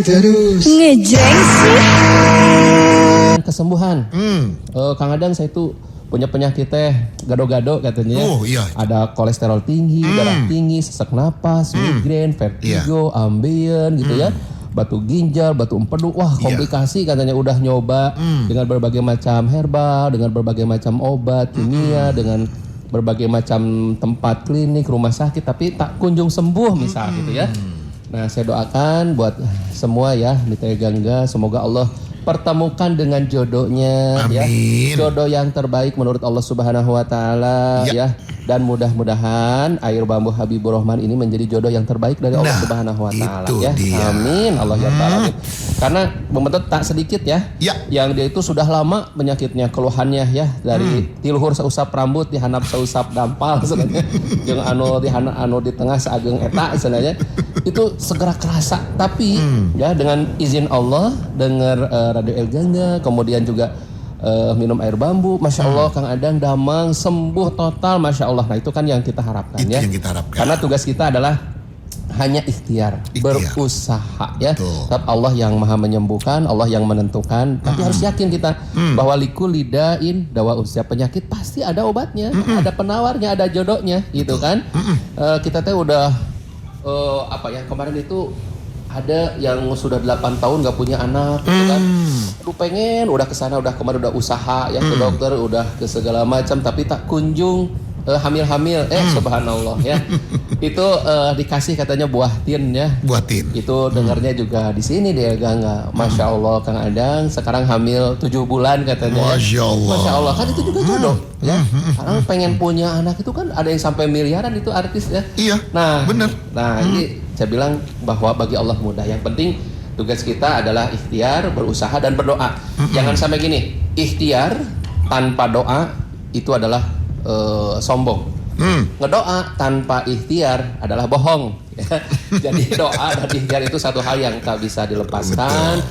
terus. Ngejreng sih. Kesembuhan. Kang Adang, saya tuh punya penyakit teh gado-gado katanya. Oh, iya. Ada kolesterol tinggi, darah tinggi, sesak napas, migrain, vertigo, ambien gitu ya. Batu ginjal, batu empedu, wah komplikasi katanya. Udah nyoba dengan berbagai macam herbal, dengan berbagai macam obat kimia, dengan berbagai macam tempat klinik, rumah sakit, tapi tak kunjung sembuh misal gitu ya. Nah, saya doakan buat semua ya Mitra Gangga, semoga Allah pertemukan dengan jodohnya. Amin. Ya. Jodoh yang terbaik menurut Allah Subhanahu wa taala ya. Dan mudah-mudahan Air Bambu Habibur Rahman ini menjadi jodoh yang terbaik dari Allah Subhanahu wa taala ya. Dia. Amin. Allah ya taala. Karena membentuk tak sedikit ya. Yang dia itu sudah lama penyakitnya, keluhannya ya, dari tiluhur seusap rambut dihanap seusap dampal sebenarnya. Jeung anu di tengah saageng eta sebenarnya. Itu segera kerasa, tapi ya dengan izin Allah dengar Radio El Gangga, kemudian juga minum air bambu, Masya Allah Kang Adang damang sembuh total, Masya Allah. Nah itu kan yang kita harapkan. Itu ya. yang kita harapkan. Karena tugas kita adalah hanya ikhtiar. Berusaha ya. Tetap Allah yang maha menyembuhkan, Allah yang menentukan. Tapi harus yakin kita bahwa likulli da'in dawa'un, setiap penyakit pasti ada obatnya, ada penawarnya, ada jodohnya, gitu kan. Kita teh udah kemarin itu ada yang sudah 8 tahun gak punya anak gitu kan. Aduh pengen, udah kesana, udah kemarin udah usaha ya ke dokter, udah ke segala macam, tapi tak kunjung hamil-hamil. Subhanallah ya. Itu dikasih katanya buah tin ya. Buah tin. Itu dengarnya juga di sini dia Gangga. Masya Allah Kang Adang sekarang hamil 7 bulan katanya. Masya Allah. Masya Allah, kan itu juga jodoh ya. Karena pengen punya anak itu kan ada yang sampai miliaran itu artis ya. Iya. Nah, bener. Nah, ini saya bilang bahwa bagi Allah mudah. Yang penting tugas kita adalah ikhtiar, berusaha dan berdoa. Jangan sampai gini, ikhtiar tanpa doa itu adalah sombong. Ngedoa tanpa ikhtiar adalah bohong. Jadi doa dan ikhtiar itu satu hal yang tak bisa dilepaskan.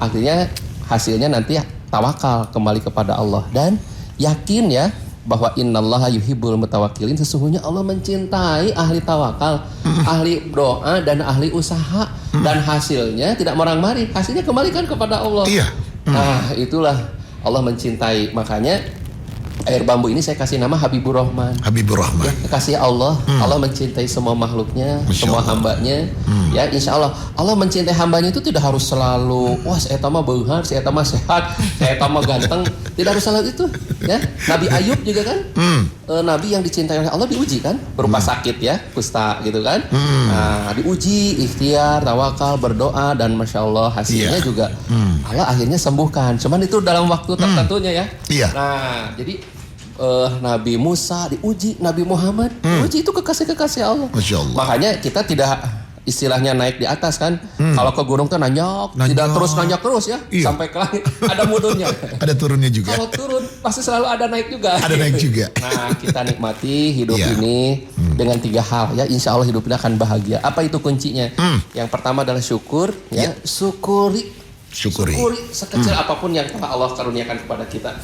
Artinya hasilnya nanti tawakal kembali kepada Allah dan yakin ya bahwa innallaha yuhibbul mutawakkilin, sesungguhnya Allah mencintai ahli tawakal, ahli doa dan ahli usaha, dan hasilnya tidak morang-mari, hasilnya kembalikan kepada Allah. Nah, itulah Allah mencintai. Makanya air bambu ini saya kasih nama Habibur Rahman. Habibur Rahman. Ya, kasih Allah. Allah mencintai semua makhluknya, semua hambanya. Ya, insya Allah. Allah mencintai hambanya itu tidak harus selalu, wah saya mah beunghar, saya mah sehat, saya mah ganteng. Tidak harus selalu itu. Ya, Nabi Ayub juga kan, Nabi yang dicintai oleh Allah diuji kan, berupa sakit ya, kusta gitu kan. Nah, diuji, ikhtiar, tawakal, berdoa, dan Masya Allah hasilnya juga Allah akhirnya sembuhkan. Cuman itu dalam waktu tertentunya ya. Nah, jadi Nabi Musa diuji, Nabi Muhammad diuji, itu kekasih-kekasih Allah. Masya Allah. Makanya kita tidak istilahnya naik di atas kan. Kalau ke gunung tuh nanjak, tidak terus nanjak terus ya, sampai ke langit. Ada mudunnya. Ada turunnya juga. Kalau turun pasti selalu ada naik juga. Ada naik juga. Nah, kita nikmati hidup ini dengan 3 hal ya. Insya Allah hidup ini akan bahagia. Apa itu kuncinya? Yang pertama adalah syukur ya. Syukuri sekecil apapun yang telah Allah karuniakan kepada kita.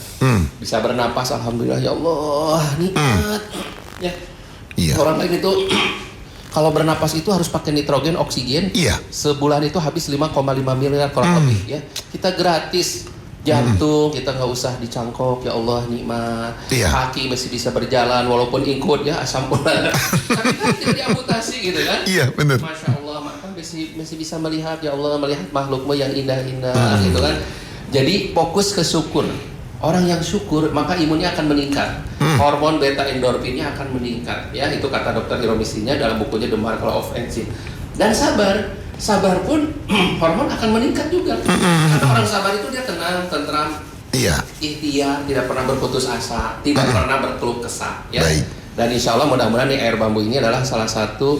Bisa bernapas, alhamdulillah ya Allah, nikmat. Ya. Orang lain itu kalau bernapas itu harus pakai nitrogen, oksigen. Sebulan itu habis 5,5 miliar kurang lebih ya. Kita gratis. Jantung kita nggak usah dicangkok, ya Allah nikmat. Kaki masih bisa berjalan walaupun ingkut ya, asam urat. Tapi kan tidak diamputasi gitu kan. Iya benar. Masya Allah, maka masih bisa melihat, ya Allah, melihat makhlukmu yang indah-indah gitu kan. Jadi fokus ke syukur. Orang yang syukur maka imunnya akan meningkat. Hormon beta endorfinnya akan meningkat ya. Itu kata dokter Hiromisinya dalam bukunya The Miracle of Ancient. Dan sabar pun hormon akan meningkat juga. Karena orang sabar itu dia tenang, tentram, ikhtiar, tidak pernah berputus asa, tidak pernah berkeluh kesah ya. Dan insya Allah mudah-mudahan nih air bambu ini adalah salah satu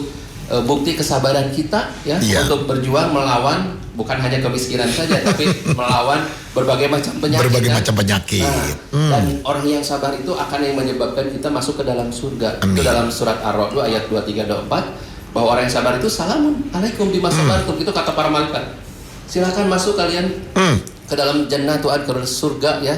bukti kesabaran kita ya, untuk berjuang melawan bukan hanya kemiskinan saja tapi melawan berbagai macam penyakit. Dan orang yang sabar itu akan yang menyebabkan kita masuk ke dalam surga. Itu dalam surat Ar-Ra'd ayat 23 dan 24. Bahwa orang yang sabar itu salamun alaikum bima sabartum, itu kata para malaikat. Silakan masuk kalian ke dalam jannatul adn, ke surga ya.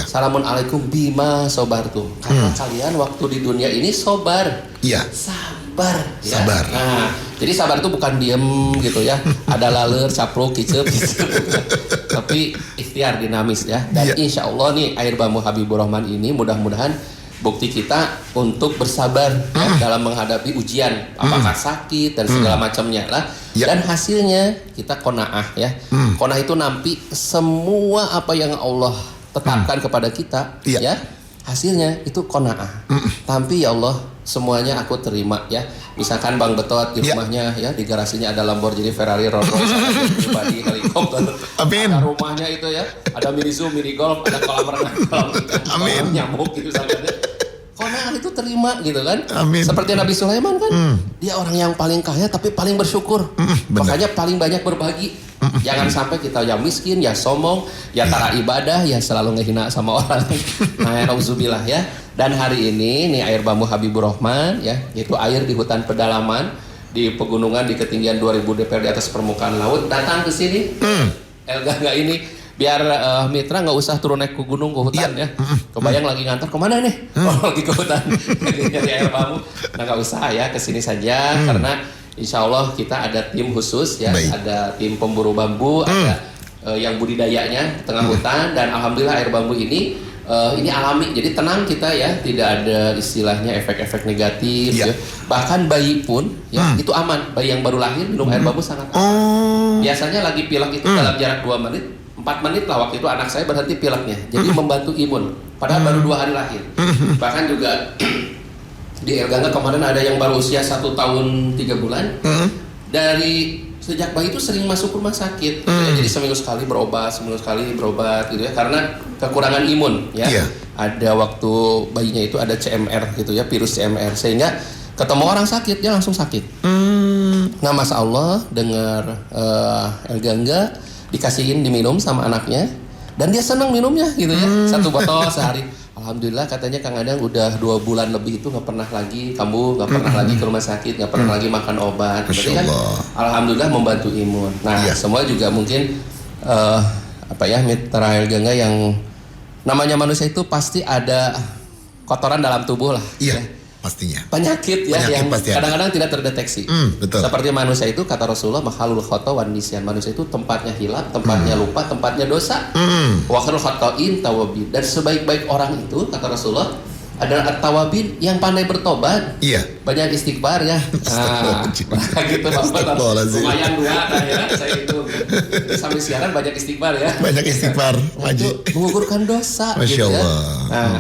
Salamun alaikum bima sabartum. Karena kalian waktu di dunia ini sabar. Sabar. istighfar. Ya. Sabar. Nah, jadi sabar itu bukan diem gitu ya. Ada laler, capruk, kicep gitu. Tapi ikhtiar dinamis ya. Dan insya Allah nih air bambu Habibur Rahman ini mudah-mudahan bukti kita untuk bersabar ya, dalam menghadapi ujian, apakah sakit dan segala macamnya lah. Dan hasilnya kita qanaah ya. Qanaah itu nampi semua apa yang Allah tetapkan kepada kita ya. Hasilnya itu qanaah. Tapi ya Allah, semuanya aku terima ya. Misalkan Bang Betot di rumahnya ya, di garasinya ada Lamborghini, Ferrari, Rolls Royce, ada pribadi, helikopter. Amin. Ada rumahnya itu ya, ada mini zoo, mini golf, ada kolam renang, kolam nyamuk gitu misalnya. Qanaah itu terima gitu kan. Amin. Seperti Nabi Sulaiman kan, dia orang yang paling kaya tapi paling bersyukur. Makanya paling banyak berbagi. Jangan sampai kita yang miskin, ya sombong, ya tara ibadah, ya selalu ngehina sama orang. Nah, nauzubillah ya. Dan hari ini nih air bambu Habibur Rahman ya, yaitu air di hutan pedalaman, di pegunungan di ketinggian 2000 dpl di atas permukaan laut, datang ke sini. Elga ini biar mitra nggak usah turun naik ke gunung ke hutan ya. Kebayang lagi ngantor kemana nih? Oh, lagi ke hutan nyari air bambu. Nah, nggak usah ya, kesini saja karena insya Allah kita ada tim khusus ya. Ada tim pemburu bambu, ada yang budidayanya di tengah hutan, dan alhamdulillah air bambu ini alami, jadi tenang kita ya, tidak ada istilahnya efek-efek negatif ya. Bahkan bayi pun ya itu aman, bayi yang baru lahir minum air bambu sangat aman. Biasanya lagi pilek itu dalam jarak 2 menit 4 menit lah, waktu itu anak saya berhenti pileknya, jadi membantu imun padahal baru 2 hari lahir. Bahkan juga di Elganga kemarin ada yang baru usia 1 tahun 3 bulan, dari sejak bayi itu sering masuk rumah sakit ya, jadi seminggu sekali berobat gitu ya, karena kekurangan imun ya. Ada waktu bayinya itu ada CMR gitu ya, virus CMR, sehingga ketemu orang sakit dia langsung sakit. Nah, Masya Allah dengar Elganga dikasihin diminum sama anaknya, dan dia senang minumnya gitu ya, 1 botol sehari. Alhamdulillah katanya Kang Adang udah 2 bulan lebih itu nggak pernah lagi kambuh, nggak pernah lagi ke rumah sakit, nggak pernah lagi makan obat. Berarti kan alhamdulillah membantu imun. Nah, semua juga mungkin mitra Elganga yang namanya manusia itu pasti ada kotoran dalam tubuh lah. Iya. Ya. Pastinya. Penyakit ya yang kadang-kadang tidak terdeteksi. Betul. Seperti manusia itu kata Rasulullah makhalul khata wan nisyan. Manusia itu tempatnya hilaf, tempatnya lupa, tempatnya dosa. Wa khairul khata'in tawabin. Dan sebaik-baik orang itu kata Rasulullah adalah at-tawabin, yang pandai bertobat. Iya. Banyak istighfar ya. Nah, gitu Bapak. Lumayan 2 ya. Saya itu sambil siaran banyak istighfar ya. Banyak istighfar, maju. Menggugurkan dosa. Masya gitu Allah. Ya. Nah,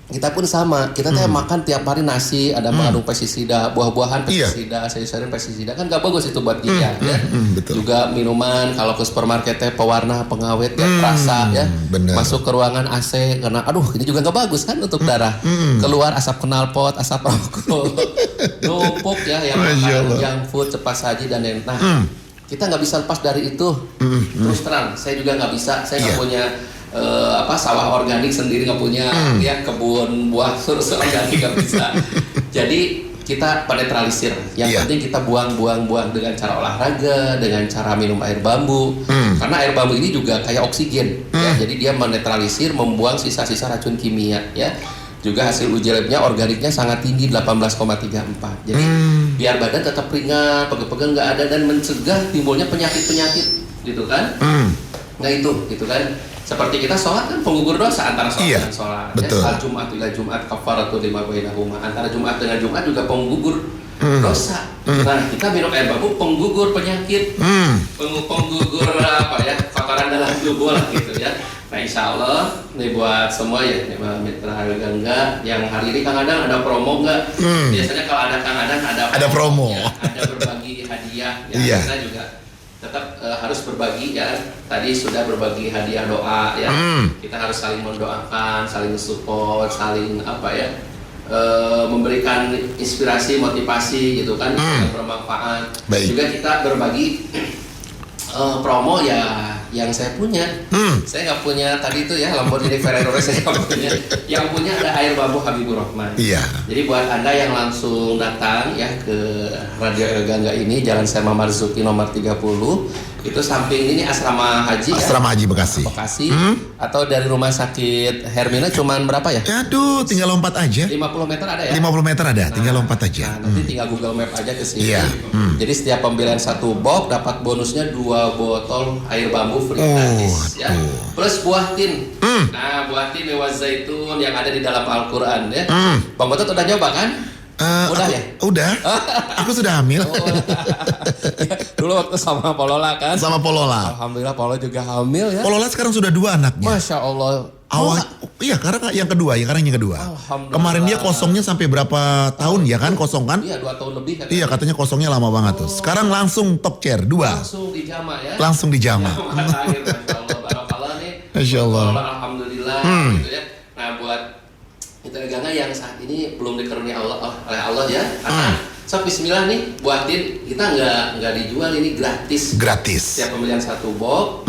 kita pun sama, kita makan tiap hari nasi ada mengandung pestisida, buah-buahan pestisida, sayur-sayuran pestisida, kan gak bagus itu buat ginjal ya. Betul. Juga minuman kalau ke supermarket pewarna, pengawet ya, rasa ya, masuk ke ruangan AC karena aduh ini juga gak bagus kan untuk darah. Keluar asap knalpot, asap rokok, numpuk ya, yang makan junk food, cepat saji dan lain-lain. Nah, kita nggak bisa lepas dari itu. Terus terang, saya juga nggak bisa, saya nggak punya sawah organik sendiri, nggak punya ya kebun buah organik, nggak bisa. Jadi kita penetralisir. Yang penting kita buang dengan cara olahraga, dengan cara minum air bambu. Karena air bambu ini juga kayak oksigen ya. Jadi dia menetralisir, membuang sisa-sisa racun kimia ya. Juga hasil uji labnya organiknya sangat tinggi 18,34. Jadi biar badan tetap ringan, pegel-pegel nggak ada, dan mencegah timbulnya penyakit-penyakit gitu kan. Nah itu gitu kan. Seperti kita sholat kan penggugur dosa antara sholat dan sholat. Betul. Ya, Jumat ila Jumat kafaratu lima bainahuma. Antara Jumat dengan Jumat juga penggugur dosa. Nah kita minum air bambu penggugur penyakit, penggugur kotoran dalam tubuh lah gitu ya. Nah insya Allah nih buat semua ya, nih mitra Elganga yang hari ini Kang Adang ada promo nggak? Biasanya kalau ada Kang Adang ada promo. Ya, ada berbagi hadiah ya. Kita juga tetap harus berbagi ya. Tadi sudah berbagi hadiah doa ya. Kita harus saling mendoakan, saling support, saling memberikan inspirasi, motivasi gitu kan, yang bermanfaat. Juga kita berbagi promo ya yang saya punya. Saya nggak punya tadi itu ya Lamborghini Ferrari, saya nggak punya. Yang punya ada air bambu Habibur Rahman. Jadi buat Anda yang langsung datang ya ke Radio Elganga ini, Jalan Syekh Marzuki nomor 30 Itu samping ini asrama haji Asrama Haji Bekasi. Bekasi. Atau dari rumah sakit Hermina cuman berapa ya? Aduh, tinggal lompat aja. 50 meter ada ya? 50 meter ada, tinggal lompat aja. Nah, nanti tinggal Google Map aja ke sini. Iya. Jadi setiap pembelian 1 box dapat bonusnya 2 botol air bambu free gratis ya. Plus buah tin. Nah, buah tin lewat zaitun yang ada di dalam Al-Qur'an ya. Bang Botot udah nyoba kan? Udah ya? Udah. Aku sudah hamil. Dulu waktu sama Polola kan? Sama Polola. Alhamdulillah Polola juga hamil ya. Polola sekarang sudah 2 anaknya. Masya Allah. Iya, karena yang kedua. Kemarin dia kosongnya sampai berapa tahun ya kan, kosong kan? Iya, 2 tahun lebih kan. Iya, katanya kosongnya lama banget tuh. Sekarang langsung top chair 2. Langsung dijama ya. Langsung dijama. Masya Allah, barakallah nih. Masya Allah. Alhamdulillah gitu ya. Nah, buat kita dagangan yang saat ini belum dikaruniai oleh Allah ya. So bismillah nih, buatin, kita nggak dijual, ini gratis. Setiap pembelian 1 box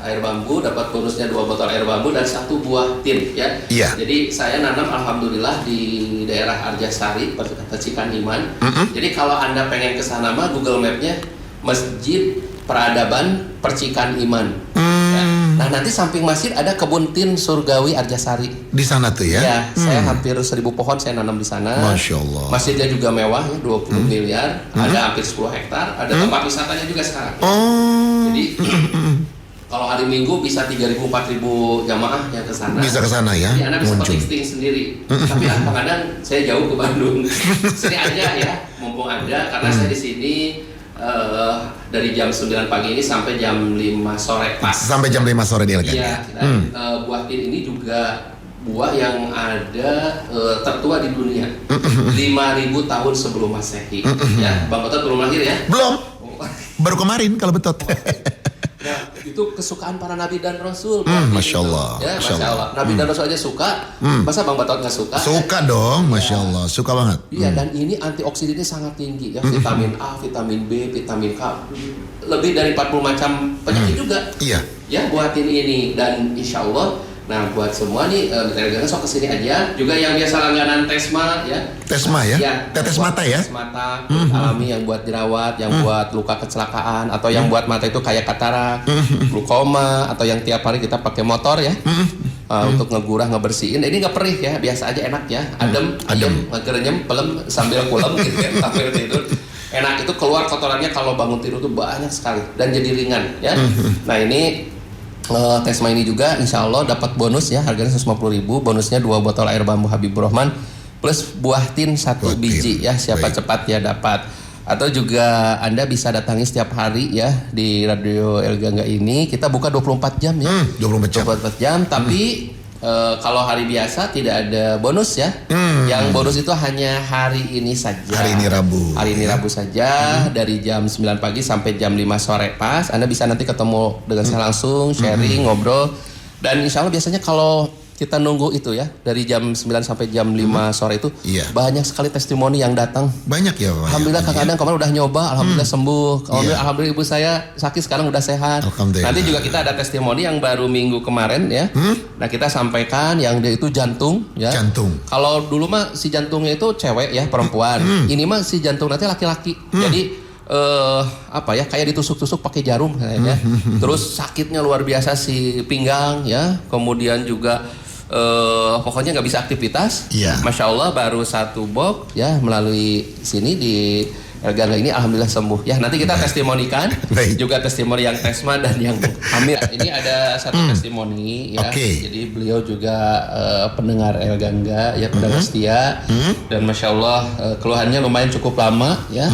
air bambu dapat bonusnya 2 botol air bambu dan 1 buah tin ya. Iya. Jadi saya nanam alhamdulillah di daerah Arjasari, Percikan Iman. Jadi kalau Anda pengen ke sana mah Google Map-nya Masjid Peradaban Percikan Iman. Ya. Nah, nanti samping masjid ada kebun tin surgawi Arjasari. Di sana tuh ya? Ya, saya hampir 1000 pohon saya nanam di sana. Masya Allah. Masjidnya juga mewah ya, 20 miliar. Ada hampir 10 hektar. Ada tempat wisatanya juga sekarang. Jadi kalau hari Minggu bisa 3.000-4.000 jamaah yang ke sana. Bisa ke sana ya? Jadi Anda bisa posting sendiri. Tapi kadang-kadang saya jauh ke Bandung. Sini aja ya, mumpung ada karena saya di sini dari jam 9 pagi ini sampai jam 5 sore pas. Sampai jam 5 sore dia lagi. Iya, dan buah tin ini juga buah yang ada tertua di dunia. 5.000 tahun sebelum Masehi. Ya, Bang Betot belum lahir ya? Belum. Baru kemarin kalau Betot. Nah, itu kesukaan para nabi dan rasul. Masya Allah. Ya, Masya Allah. Nabi dan rasul aja suka. Masa Bang Betot nggak suka? Suka dong, Masya Allah. Suka banget. Iya, dan ini antioksidannya sangat tinggi ya. Vitamin A, vitamin B, vitamin K. Lebih dari 40 macam penyakit juga. Iya. Ya, buatin ini. Dan insya Allah, nah buat semua nih, mitra sok kesini aja. Juga yang biasa langganan Tesma ya. Tesma ya? Tetes mata ya? Tetes mata alami yang buat jerawat, yang buat luka kecelakaan, atau yang buat mata itu kayak katarak, glaukoma, atau yang tiap hari kita pakai motor ya. Untuk ngegurah, ngebersihin. Ini nggak perih ya, biasa aja enak ya. Adem, ngerenyem, pelem sambil pulang gitu ya, sambil tidur. Enak itu keluar kotorannya kalau bangun tidur tuh banyak sekali dan jadi ringan ya. Nah ini Tesma ini juga insya Allah dapat bonus ya, harganya 150.000, bonusnya 2 botol air bambu Habibur Rahman plus buah tin 1 biji ya, siapa cepat ya dapat. Atau juga Anda bisa datangi setiap hari ya di Radio El Gangga ini, kita buka 24 jam ya. 24 jam, tapi kalau hari biasa tidak ada bonus ya. Yang bonus itu hanya hari ini saja. Hari ini Rabu. Hari ini Rabu saja dari jam 9 pagi sampai jam 5 sore pas. Anda bisa nanti ketemu dengan saya langsung, sharing, ngobrol. Dan insya Allah biasanya kalau kita nunggu itu ya dari jam 9 sampai jam 5 sore itu banyak sekali testimoni yang datang. Banyak ya Pak. Alhamdulillah kadang-kadang kemarin udah nyoba, alhamdulillah sembuh. Alhamdulillah ibu saya sakit sekarang udah sehat. Nanti juga kita ada testimoni yang baru minggu kemarin ya. Nah kita sampaikan yang dia itu jantung ya. Jantung. Kalau dulu mah si jantungnya itu cewek ya, perempuan. Ini mah si jantung nanti laki-laki. Jadi apa ya, kayak ditusuk-tusuk pakai jarum kayaknya. Terus sakitnya luar biasa si pinggang ya. Kemudian juga pokoknya nggak bisa aktivitas. Masya Allah baru 1 box ya melalui sini di Gangga ini alhamdulillah sembuh ya. Nanti kita testimonikan juga testimoni yang Tesma dan yang hamil. Ini ada 1 testimoni ya. Jadi beliau juga pendengar El Gangga ya, pendengar setia. Dan Masya Allah keluhannya lumayan cukup lama ya.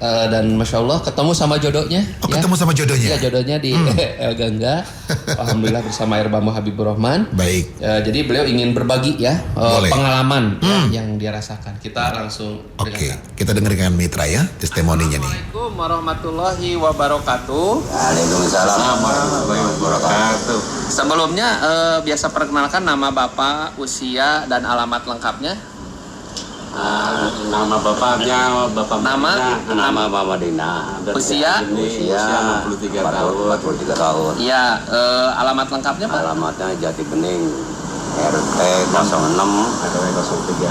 Dan Masya Allah ketemu sama jodohnya. Ketemu sama jodohnya? Iya, jodohnya di El Gangga. Alhamdulillah bersama air bambu Habibur Rahman. Baik. Jadi beliau ingin berbagi ya pengalaman ya, yang dia rasakan. Kita langsung kita dengarkan mitra ya testimoninya nih. Assalamualaikum warahmatullahi wabarakatuh. Waalaikumsalam warahmatullahi wabarakatuh. Sebelumnya biasa perkenalkan nama Bapak, usia dan alamat lengkapnya. Nama bapaknya Bapak nama Mama Dina. Usia 63 tahun. Iya, alamat lengkapnya Pak? Alamatnya Jati Bening, RT 06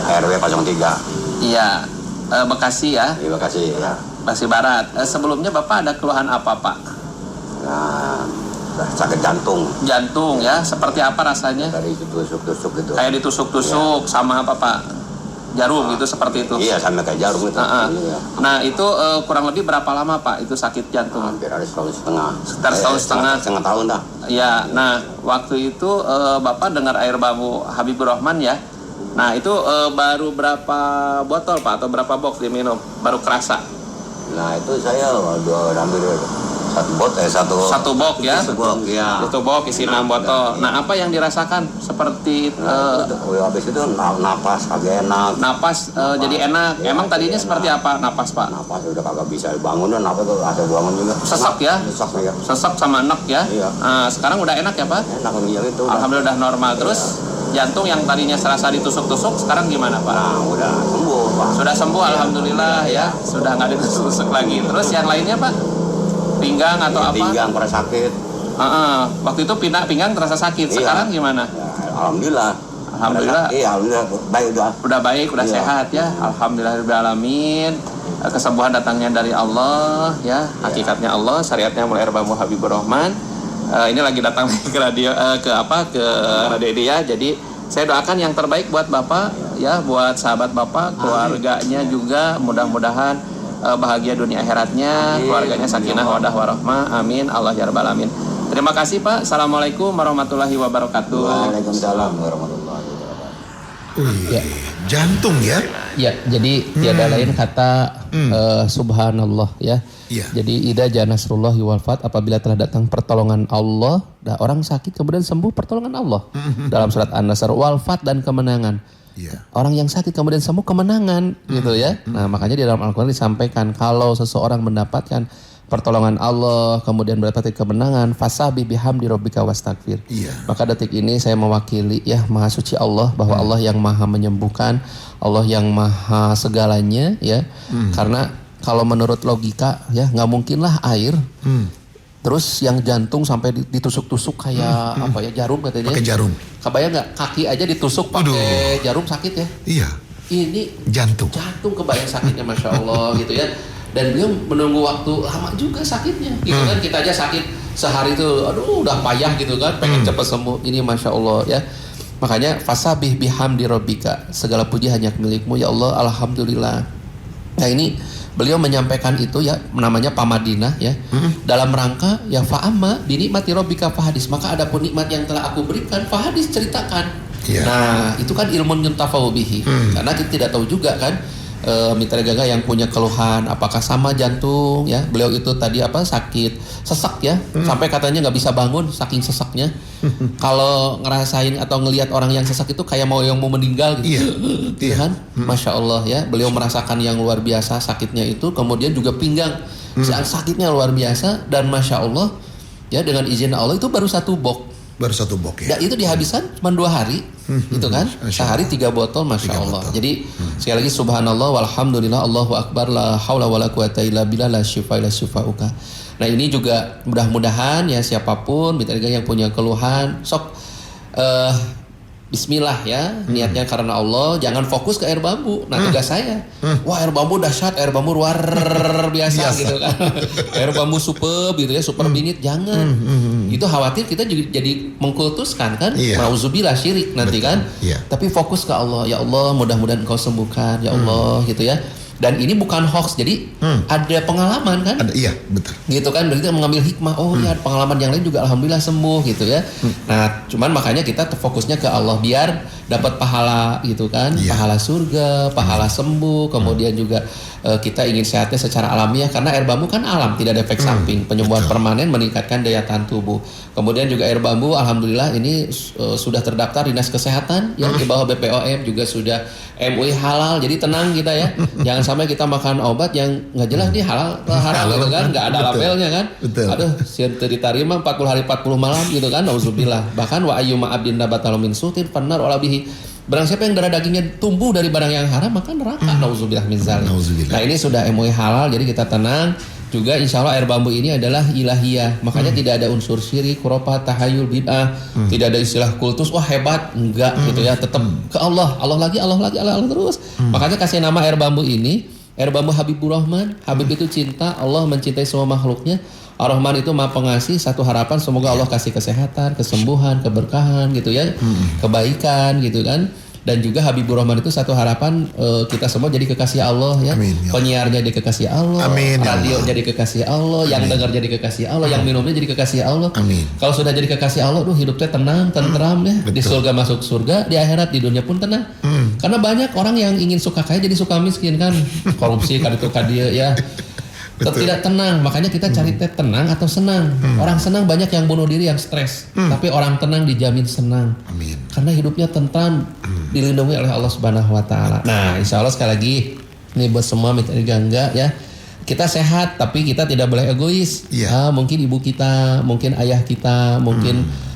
RW 03. Iya, Bekasi ya. Terima kasih ya. Bekasi Barat. Sebelumnya Bapak ada keluhan apa Pak? sakit jantung. Jantung ya, seperti apa rasanya? Tadi itu tusuk-tusuk gitu. Kayak ditusuk-tusuk sama apa Pak? Jarum gitu seperti itu. Iya, sama kayak jarum itu. Iya. Nah itu kurang lebih berapa lama Pak itu sakit jantung? Hampir ada setahun setengah. Sekitar setahun setengah. Setengah tahun dah. Ya, nah waktu itu Bapak dengar air bambu Habibur Rahman ya. Nah itu baru berapa botol Pak atau berapa box diminum? Baru kerasa? Nah itu saya udah ambil satu box ya. Satu box ya. Satu box isi 6 botol. Nah apa yang dirasakan seperti? Habis itu napas agak enak. Napas jadi enak. Ya, emang tadinya enak. Seperti apa napas Pak? Napas udah kagak bisa bangun dan napas tuh ada bangun juga. Sesak ya? Sesak ya. Sesak sama enak ya? Iya. Sekarang udah enak ya Pak? Enak ya itu. Alhamdulillah udah normal. Terus jantung yang tadinya serasa ditusuk-tusuk sekarang gimana Pak? Nah, udah sembuh Pak. Sudah sembuh alhamdulillah ya. Sudah nggak ditusuk-tusuk lagi. Terus yang lainnya Pak? Pinggang atau apa? Pinggang pada sakit. Waktu itu pinggang terasa sakit. Sekarang gimana? Ya, alhamdulillah. Alhamdulillah. Iya, alhamdulillah baik udah. Udah baik, udah sehat ya. Alhamdulillahirobbilalamin. Kesembuhan datangnya dari Allah ya. Hakikatnya Allah, syariatnya mulai bambu Habibur Rahman. Ini lagi datang ke radio ke radio ini ya. Jadi saya doakan yang terbaik buat Bapak ya, buat sahabat Bapak, keluarganya juga mudah-mudahan bahagia dunia akhiratnya, keluarganya sakinah wadah warahmah, amin Allah ya rabbal alamin. Terima kasih Pak. Assalamualaikum warahmatullahi wabarakatuh. Waalaikumsalam warahmatullahi wabarakatuh. Ya. Jantung ya? Ya, jadi tiada lain kata subhanallah ya. Ya. Jadi idza janasrullahi wal fat, apabila telah datang pertolongan Allah, orang sakit kemudian sembuh pertolongan Allah. Dalam surat An-Nasr wal fat dan kemenangan. Yeah. Orang yang sakit kemudian sembuh kemenangan gitu ya. Nah makanya di dalam Al-Quran disampaikan kalau seseorang mendapatkan pertolongan Allah kemudian mendapatkan kemenangan, fasabbih bihamdi rabbika wastaghfir. Yeah. Maka detik ini saya mewakili ya Maha Suci Allah, bahwa Allah yang Maha menyembuhkan, Allah yang Maha segalanya ya. Karena kalau menurut logika ya nggak mungkinlah air terus yang jantung sampai ditusuk-tusuk kayak apa ya, jarum katanya. Pakai jarum. Kebayang nggak kaki aja ditusuk pakai jarum sakit ya? Iya. Ini Jantung kebayang sakitnya Masya Allah gitu ya. Dan beliau menunggu waktu lama juga sakitnya gitu kan. Kita aja sakit sehari itu aduh udah payah gitu kan, pengen cepat sembuh. Ini Masya Allah ya. Makanya fasabbih bihamdi rabbika, segala puji hanya milikmu ya Allah, alhamdulillah. Nah ini beliau menyampaikan itu ya, namanya Pamadinah ya, dalam rangka ya fa'amma binikmati rabbika fahadis, maka adapun nikmat yang telah aku berikan fahadis, ceritakan. Yeah. Nah itu kan ilmun yuntafa'u bihi, karena kita tidak tahu juga kan mitra gaga yang punya keluhan apakah sama jantung ya, beliau itu tadi apa sakit sesak ya, sampai katanya nggak bisa bangun saking sesaknya. Kalau ngerasain atau ngelihat orang yang sesak itu kayak mau meninggal gitu. Iya kan? Masya Allah ya, beliau merasakan yang luar biasa sakitnya itu, kemudian juga pinggang sakitnya luar biasa, dan Masya Allah ya dengan izin Allah itu baru satu box. Baru satu box ya. Dan itu dihabiskan cuma 2 hari, gitu kan? Sehari 3 botol, Masya Allah. Botol. Jadi sekali lagi subhanallah walhamdulillah Allahu akbar la haula wala quwata illa billah la syifaa illa syifauka. Nah ini juga mudah-mudahan ya siapapun mitra yang punya keluhan sok bismillah ya, niatnya karena Allah, jangan fokus ke air bambu. Nah tugas saya, wah air bambu dahsyat, air bambu luar biasa gitu kan. Air bambu super gitu ya, super bingit, jangan. Itu khawatir kita juga jadi mengkultuskan kan, nauzubillah syirik nanti kan. Tapi fokus ke Allah, ya Allah mudah-mudahan Engkau sembuhkan ya Allah gitu ya. Dan ini bukan hoax, jadi ada pengalaman kan? Iya, betul. Gitu kan, berarti mengambil hikmah. Oh ya, pengalaman yang lain juga alhamdulillah sembuh gitu ya. Nah, cuman makanya kita fokusnya ke Allah biar dapat pahala gitu kan, pahala surga, pahala sembuh. Kemudian juga kita ingin sehatnya secara alamiah, karena air bambu kan alam, tidak ada efek samping, penyembuhan permanen, meningkatkan daya tahan tubuh. Kemudian juga air bambu alhamdulillah ini sudah terdaftar Dinas Kesehatan yang di bawah BPOM, juga sudah MUI halal. Jadi tenang kita ya. Jangan sampai kita makan obat yang nggak jelas nih halal haram gitu kan, nggak ada labelnya kan. Aduh, sian diterima 40 hari 40 malam gitu kan, nauzubillah. Bahkan wa ayyuma abdin nabata min sutin fannar wala bihi. Barang siapa yang darah dagingnya tumbuh dari barang yang haram, maka neraka. Nauzubillah min zalik. Nah, ini sudah MUI halal, jadi kita tenang. Juga insya Allah air bambu ini adalah ilahiyah, makanya tidak ada unsur syirik, khurafat, tahayul, bid'ah, tidak ada istilah kultus, wah hebat, enggak gitu ya, tetap ke Allah, Allah lagi, Allah terus. Makanya kasih nama air bambu ini, air bambu Habibur Rahman. Habib itu cinta, Allah mencintai semua makhluknya. Ar-Rahman itu Maha Pengasih, satu harapan semoga Allah kasih kesehatan, kesembuhan, keberkahan gitu ya, kebaikan gitu kan. Dan juga Habibur Rahman itu satu harapan kita semua jadi kekasih Allah ya. Amin, ya Allah. Penyiar jadi kekasih Allah, Amin, ya radio Allah. jadi kekasih Allah, yang dengar jadi kekasih Allah, yang minumnya jadi kekasih Allah. Amin. Kalau sudah jadi kekasih Allah, hidupnya tenang, tentram ya. Di surga masuk surga, di akhirat di dunia pun tenang. Karena banyak orang yang ingin suka kaya jadi suka miskin kan, korupsi kan itu kadia ya. Tidak tenang, makanya kita cari tenang atau senang. Orang senang banyak yang bunuh diri, yang stres. Tapi orang tenang dijamin senang. Amin. Karena hidupnya tentram, dilindungi oleh Allah Subhanahu Wa Taala. Nah, insya Allah sekali lagi, ini buat semua mitra gangga ya. Kita sehat, tapi kita tidak boleh egois. Iya. Mungkin ibu kita, mungkin ayah kita, mungkin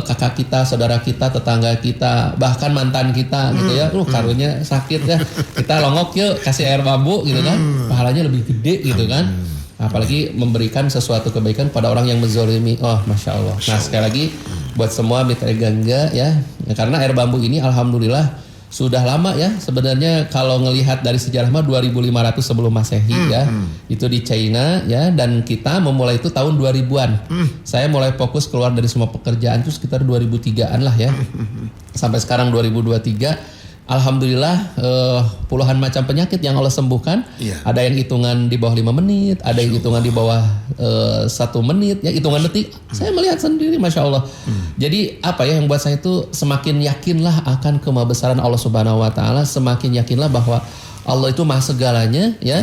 kakak kita, saudara kita, tetangga kita, bahkan mantan kita gitu ya. Karunya sakit ya. Kita longok yuk, kasih air bambu gitu kan. Pahalanya lebih gede gitu kan. Apalagi memberikan sesuatu kebaikan pada orang yang menzolimi. Oh, Masya Allah. Nah, sekali lagi buat semua mitra gangga ya. Karena air bambu ini alhamdulillah sudah lama ya sebenarnya, kalau ngelihat dari sejarah mah 2500 sebelum Masehi ya. Itu di China ya, dan kita memulai itu tahun 2000-an. Saya mulai fokus keluar dari semua pekerjaan itu sekitar 2003-an lah ya. Sampai sekarang 2023. Alhamdulillah puluhan macam penyakit yang Allah sembuhkan. Iya. Ada yang hitungan di bawah 5 menit, ada yang hitungan di bawah 1 menit, ya hitungan detik. Saya melihat sendiri, Masya Allah. Jadi apa ya yang buat saya itu semakin yakinlah akan kemahabesaran Allah Subhanahu Wa Taala, semakin yakinlah bahwa Allah itu maha segalanya ya.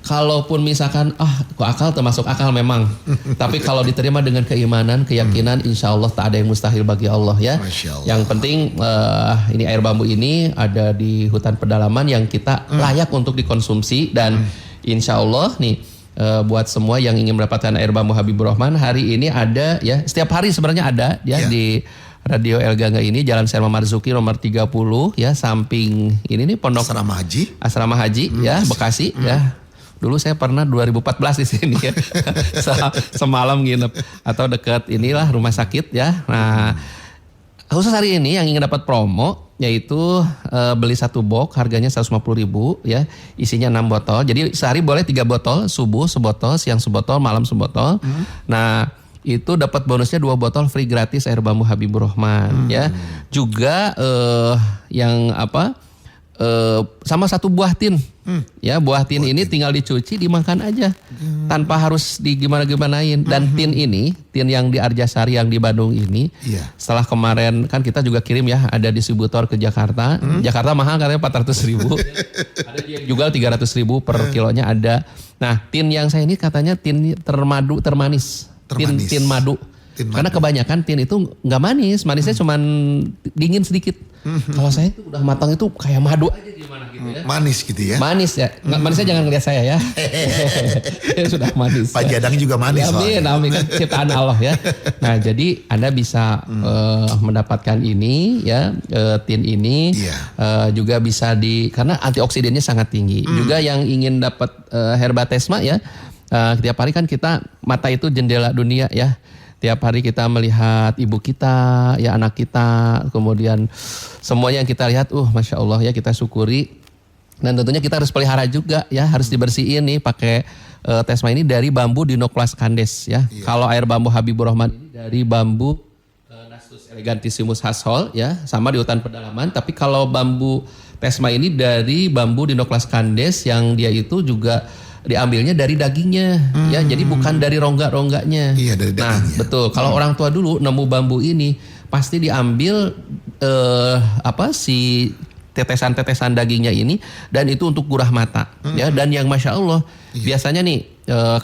Kalaupun misalkan kok akal termasuk akal memang, tapi kalau diterima dengan keimanan, keyakinan, insya Allah tak ada yang mustahil bagi Allah ya. Masya Allah. Yang penting ini air bambu ini ada di hutan pedalaman yang kita layak untuk dikonsumsi, dan insya Allah nih buat semua yang ingin mendapatkan air bambu Habibur Rahman, hari ini ada ya, setiap hari sebenarnya ada ya di Radio El Gangga ini, Jalan Syarma Marzuki nomor 30 ya, samping ini nih Pondok Asrama Haji ya, Bekasi ya. Dulu saya pernah 2014 di sini ya. Semalam nginep atau dekat inilah rumah sakit ya. Nah, khusus hari ini yang ingin dapat promo yaitu beli 1 box harganya 150.000 ya. Isinya 6 botol. Jadi sehari boleh 3 botol, subuh sebotol, siang sebotol, malam sebotol. Nah, itu dapat bonusnya 2 botol free gratis air bambu Habibur Rahman ya. Juga yang apa? Sama 1 buah tin. Ya, buah tin ini tinggal dicuci, dimakan aja. Tanpa harus digimana-gimanain. Dan tin ini, tin yang di Arjasari yang di Bandung ini, setelah kemarin kan kita juga kirim ya, ada distributor ke Jakarta. Jakarta mahal katanya 400.000. Ada yang jual 300.000 per kilonya ada. Nah, tin yang saya ini katanya tin termanis. Tin madu. Karena kebanyakan tin itu nggak manis, manisnya cuman dingin sedikit. Kalau saya itu udah matang itu kayak madu aja gimana gitu ya. Manis gitu ya. Manis ya. Manisnya jangan ngeliat saya ya. Sudah manis. Pak Jadang juga manis. Amin, amin, kan ciptaan Allah ya. Nah, jadi Anda bisa mendapatkan ini ya, tin ini. Juga bisa karena antioksidannya sangat tinggi. Juga yang ingin dapat Herbatesma ya. Tiap hari kan kita, mata itu jendela dunia ya. Tiap hari kita melihat ibu kita, ya anak kita, kemudian semuanya yang kita lihat, Masya Allah ya, kita syukuri. Dan tentunya kita harus pelihara juga ya, harus dibersihin nih pakai Tesma ini dari bambu Dinoclus candes ya. Kalau air bambu Habibur Rahman ini dari bambu Nastus elegantissimus Hashol ya, sama di hutan pedalaman. Tapi kalau bambu Tesma ini dari bambu Dinoclus candes yang dia itu juga diambilnya dari dagingnya ya, jadi bukan dari rongga-rongganya. Iya, dari dagingnya. Nah, betul. Kalau orang tua dulu nemu bambu ini pasti diambil si tetesan-tetesan dagingnya ini, dan itu untuk gurah mata ya. Dan yang Masya Allah biasanya nih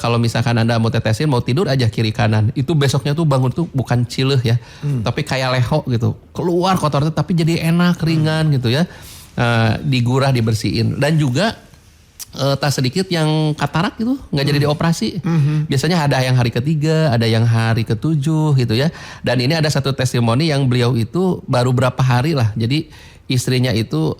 kalau misalkan Anda mau tetesin, mau tidur aja kiri kanan, itu besoknya tuh bangun tuh bukan cileh ya, tapi kayak leho gitu, keluar kotornya tapi jadi enak, ringan gitu ya. Digurah, dibersihin. Dan juga tak sedikit yang katarak itu nggak jadi dioperasi. Biasanya ada yang hari ketiga, ada yang hari ketujuh gitu ya. Dan ini ada satu testimoni yang beliau itu baru berapa hari lah. Jadi istrinya itu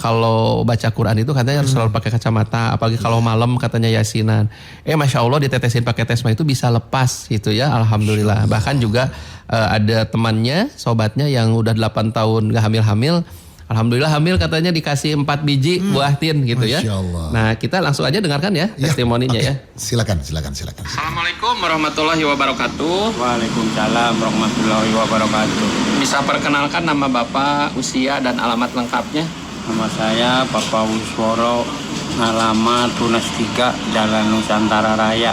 kalau baca Quran itu katanya harus selalu pakai kacamata, apalagi kalau malam katanya yasinan. Masya Allah ditetesin pakai Tesma itu bisa lepas gitu ya, alhamdulillah. Bahkan juga ada temannya, sobatnya yang udah 8 tahun gak hamil-hamil, Alhamdulillah hamil katanya dikasih 4 biji buah tin gitu ya. Masya Allah. Nah kita langsung aja dengarkan ya testimoninya oke. ya. Silakan. Assalamualaikum warahmatullahi wabarakatuh. Waalaikumsalam warahmatullahi wabarakatuh. Bisa perkenalkan nama Bapak, usia dan alamat lengkapnya? Nama saya Bapak Wisworo, alamat Tunas 3, Jalan Nusantara Raya,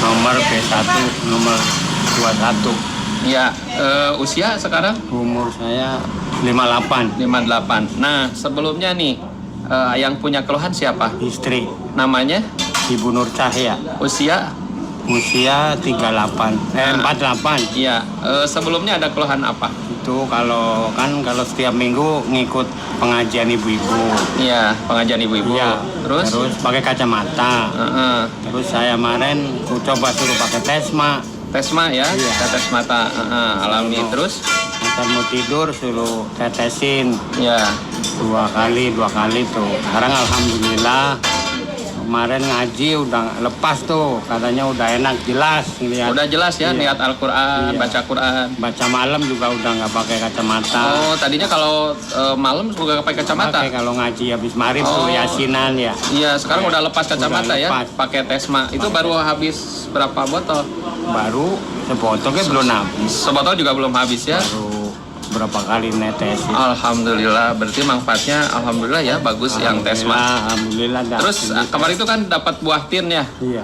nomor B1, nomor 21. Ya, usia sekarang Umur saya 58. 58. Nah, sebelumnya nih yang punya keluhan siapa? Istri Namanya? Ibu Nur Cahya, Usia? usia 48. Iya. Sebelumnya ada keluhan apa? Itu kalau setiap minggu ngikut pengajian ibu-ibu. Iya, pengajian ibu-ibu. Iya. Terus? Terus pakai kacamata. Terus saya kemarin coba suruh pakai tesma. Tesma ya? Iya. Tetes mata. Alami. Terus? Ntar mau tidur suruh tetesin Ya. dua kali tuh. Sekarang alhamdulillah kemarin ngaji udah lepas tuh, katanya udah enak jelas ngeliat. Udah jelas ya, Iya. niat Al-Quran, Iya. baca Quran. Baca malam juga udah nggak pakai kacamata. Oh, tadinya kalau malam juga pakai kacamata? Pakai kalau ngaji habis maghrib tuh Oh. yasinan ya. Iya, sekarang udah lepas kacamata Udah ya, lepas. pakai tesma. Itu baru habis berapa botol? Baru sebotolnya belum habis. Sebotol juga belum habis ya? Baru berapa kali netesin. Alhamdulillah, berarti manfaatnya alhamdulillah ya, bagus yang tesma. Alhamdulillah. dah. Terus kemarin itu kan dapat buah tin ya? Iya.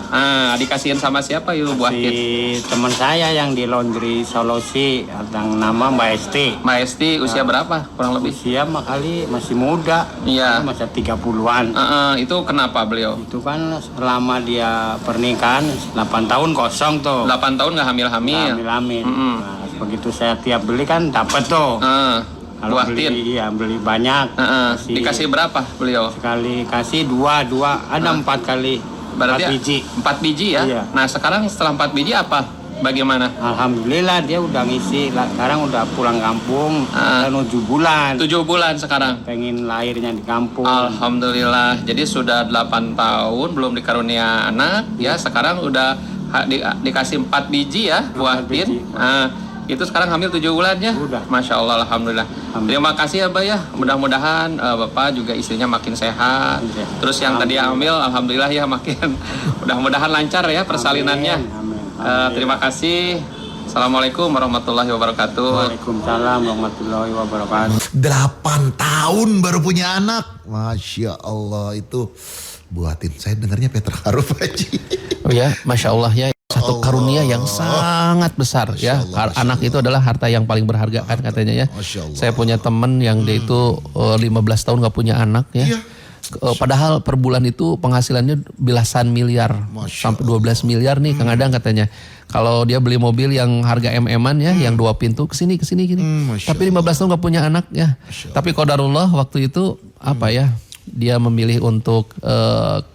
Dikasihin sama siapa yuk buah tin? Si teman saya yang di laundry solusi, yang nama Mbak Esti. Mbak Esti usia berapa kurang lebih? Usia mah kali masih muda. Iya. Masih 30-an. Itu kenapa beliau? Itu kan selama dia pernikahan 8 tahun kosong tuh. 8 tahun nggak hamil-hamil? Hamil-hamil. Mm-mm. Nah, begitu saya tiap beli kan dapat tuh. Kalau Buah tin? beli, iya beli banyak. Dikasih berapa beliau? Sekali kasih dua, ada 4 kali. Berarti 4 biji. 4 biji ya? Iya. Nah sekarang setelah 4 biji apa? Bagaimana? Alhamdulillah dia udah ngisi. Sekarang udah pulang kampung. Udah 7 bulan. 7 bulan sekarang? Pengen lahirnya di kampung. Alhamdulillah. Jadi sudah 8 tahun belum dikarunia anak ya. Sekarang udah dikasih 4 biji ya buah 4 tin. biji. Itu sekarang hamil 7 bulan ya? Udah. Masya Allah, Alhamdulillah. Terima kasih ya Mbak ya. Mudah-mudahan Bapak juga istrinya makin sehat. Iya. Terus yang tadi hamil Alhamdulillah ya makin mudah-mudahan lancar ya persalinannya. Amin. Terima kasih. Assalamualaikum warahmatullahi wabarakatuh. Waalaikumsalam warahmatullahi wabarakatuh. 8 tahun baru punya anak. Masya Allah, itu buatin. Saya dengarnya Petra Harup aja. Oh ya, Masya Allah ya. Satu karunia yang sangat besar ya. Allah, Masya Anak itu adalah harta yang paling berharga kan katanya ya. Masya Allah. Saya punya temen yang dia itu 15 tahun gak punya anak ya. Iya. Padahal per bulan itu penghasilannya belasan miliar. Masya Sampai 12 miliar nih Kang Adang katanya. Kalau dia beli mobil yang harga MM-an ya, yang 2 pintu kesini gini. Masya Tapi 15 tahun gak punya anak ya. Tapi qadarullah waktu itu apa ya? Dia memilih untuk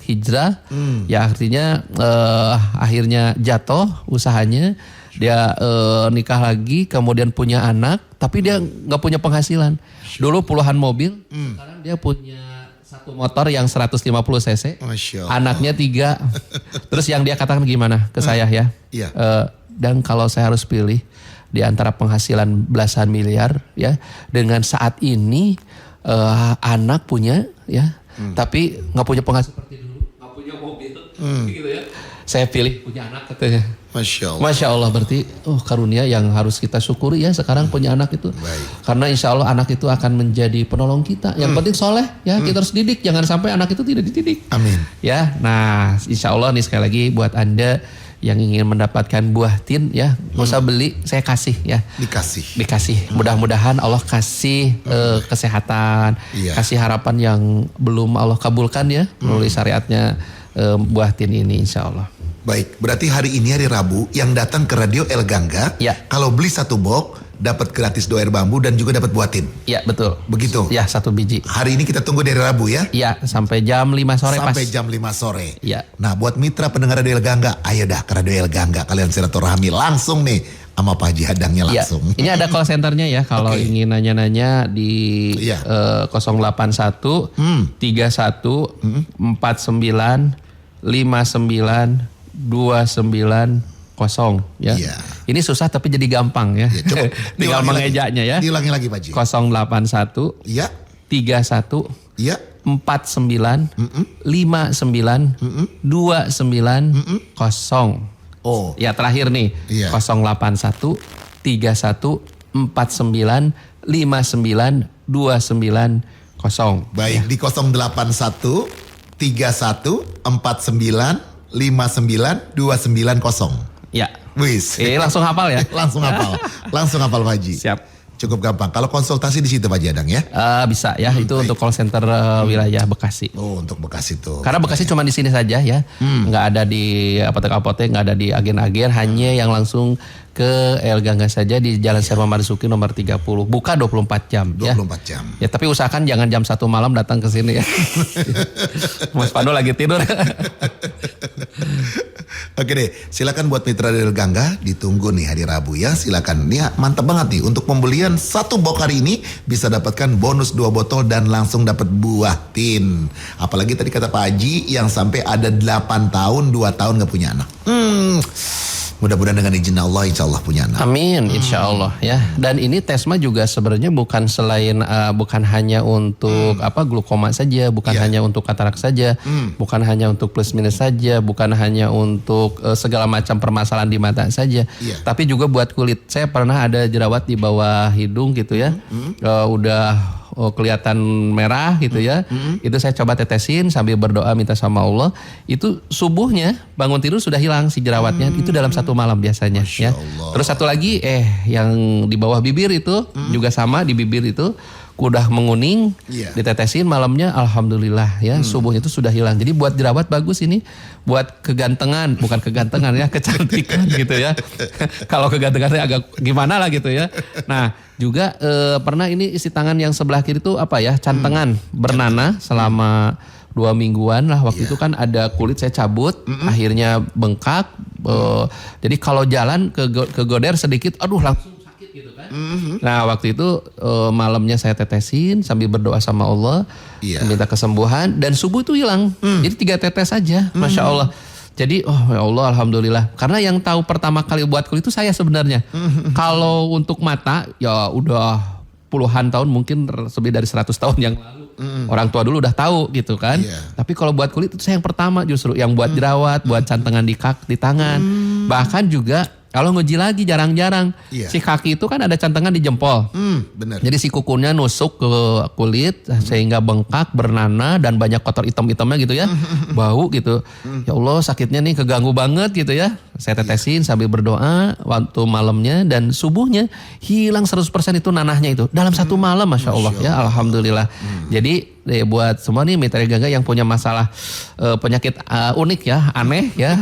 hijrah, ya artinya akhirnya jatuh usahanya, dia nikah lagi, kemudian punya anak, tapi dia nggak punya penghasilan. Dulu puluhan mobil, sekarang dia punya satu motor yang 150 cc, Masya Allah. anaknya 3. Terus yang dia katakan gimana ke saya ya? Iya. Dan kalau saya harus pilih di antara penghasilan belasan miliar ya, dengan saat ini anak punya ya, tapi nggak punya penghasilan seperti dulu, nggak punya mobil, gitu ya. Saya pilih punya anak katanya. Masya Allah. Masya Allah, berarti karunia yang harus kita syukuri ya sekarang punya anak itu. Baik. Karena insya Allah anak itu akan menjadi penolong kita. Yang penting soleh ya, kita harus didik, jangan sampai anak itu tidak dididik. Amin. Ya, nah insya Allah nih sekali lagi buat Anda yang ingin mendapatkan buah tin ya, nggak usah beli, saya kasih ya. Dikasih. Mudah-mudahan Allah kasih kesehatan, Iya. kasih harapan yang belum Allah kabulkan ya melalui syariatnya buah tin ini insya Allah. Baik, berarti hari ini hari Rabu yang datang ke Radio El Gangga, Ya. kalau beli 1 box dapat gratis doer bambu dan juga dapat buatin. Ya betul. Begitu. Ya 1 biji. Hari ini kita tunggu dari Rabu ya. Ya sampai jam 5 sore Sampai pas. jam 5 sore. Ya. Nah, buat mitra pendengar Radio El Gangga, ayo dah ke Radio El Gangga, kalian silaturahmi langsung nih sama Pak Haji Hadangnya Ya, langsung. ini ada call centernya ya kalau Oke. ingin nanya-nanya di Iya. 081 31 49 59 29 kosong ya. Iya. Ini susah tapi jadi gampang ya. Ya, coba Tinggal mengejanya ya. Diulangi lagi Pak Ji. 081 Iya. 31 Iya. 49 59 29 0. Oh. Ya terakhir nih. Iya. 081 31 49 59 29 0. Baik, di 081 31 49 59 290. Ya. Wis. Langsung hafal ya. Langsung hafal. Langsung hafal Pak Haji. Siap. Cukup gampang. Kalau konsultasi di situ Pak Jadang ya? Bisa ya, itu baik. untuk call center wilayah Bekasi. Oh, untuk Bekasi itu. Karena Bekasi cuma di sini saja ya, nggak ada di apotek-apotek, nggak ada di agen-agen, hanya yang langsung ke El Gangga saja di Jalan Serma Marzuki nomor 30. Buka 24 jam 24 ya. jam. Ya tapi usahakan jangan jam 1 malam datang ke sini ya. Mas Pando lagi tidur. Oke deh, silakan buat mitra dari El Gangga, ditunggu nih hari Rabu ya. Silakan. Nih mantap banget nih, untuk pembelian 1 box hari ini bisa dapatkan bonus 2 botol dan langsung dapat buah tin. Apalagi tadi kata Pak Haji yang sampai ada 8 tahun, 2 tahun gak punya anak. Mudah-mudahan dengan izin Allah insya Allah punya anak. Amin, insya Allah ya. Dan ini Tesma juga sebenarnya bukan selain bukan hanya untuk glukoma saja, bukan hanya untuk katarak saja, bukan hanya untuk plus minus saja, bukan hanya untuk segala macam permasalahan di mata saja, tapi juga buat kulit. Saya pernah ada jerawat di bawah hidung gitu ya, udah kelihatan merah gitu ya. Itu saya coba tetesin sambil berdoa minta sama Allah. Itu subuhnya bangun tidur sudah hilang si jerawatnya. Itu dalam 1 malam biasanya ya. Terus satu lagi yang di bawah bibir itu juga sama, di bibir itu udah menguning, ditetesin malamnya alhamdulillah ya, subuhnya itu sudah hilang. Jadi buat jerawat bagus ini, buat kegantengan, bukan kegantengan ya, kecantikan gitu ya. Kalau kegantengannya agak gimana lah gitu ya. Nah, juga pernah ini isi tangan yang sebelah kiri itu cantengan bernanah selama 2 mingguan lah. Waktu itu kan ada kulit saya cabut, akhirnya bengkak. Jadi kalau jalan kegoder sedikit, aduh langsung sakit gitu kan. Nah waktu itu malamnya saya tetesin sambil berdoa sama Allah, minta kesembuhan, dan subuh itu hilang. Jadi 3 tetes aja, Masya Allah. Jadi ya Allah alhamdulillah. Karena yang tahu pertama kali buat kulit itu saya sebenarnya. Kalau untuk mata ya udah puluhan tahun, mungkin lebih dari 100 tahun yang lalu. Orang tua dulu udah tahu gitu kan. Tapi kalau buat kulit itu saya yang pertama justru, yang buat jerawat, buat cantengan di tangan. Bahkan juga kalau ngeji lagi jarang-jarang. Si kaki itu kan ada cantengan di jempol. Benar. Jadi si kukunnya nusuk ke kulit sehingga bengkak, bernanah, dan banyak kotor hitam-hitamnya gitu ya. Bau gitu. Ya Allah sakitnya nih, keganggu banget gitu ya. Saya tetesin sambil berdoa waktu malamnya, dan subuhnya hilang 100% itu nanahnya itu. Dalam 1 malam Masya Allah ya, alhamdulillah. Jadi buat semua nih mitra Gangga yang punya masalah penyakit unik ya, aneh ya.